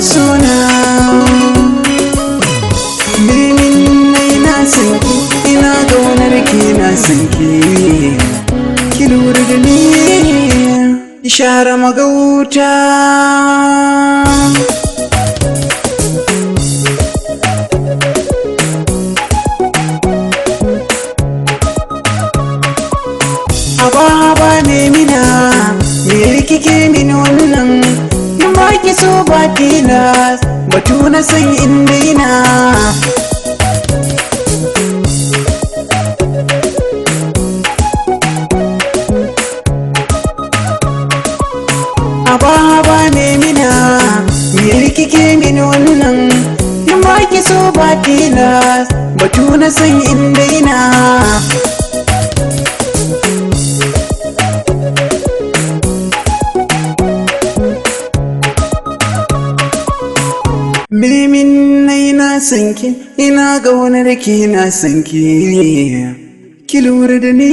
suna birnin nai na sanki ina gaunar ki na sanki ki lura da ni share magauta haba ne mina me kike min wannan in ba ki so ba tilas batu na san inda ina haba ne mina me kike min wannan in ba ki so ba tilas batu na san inda ina Bilimin nai na sanki ina gaunar ki na sanki ki lura da ni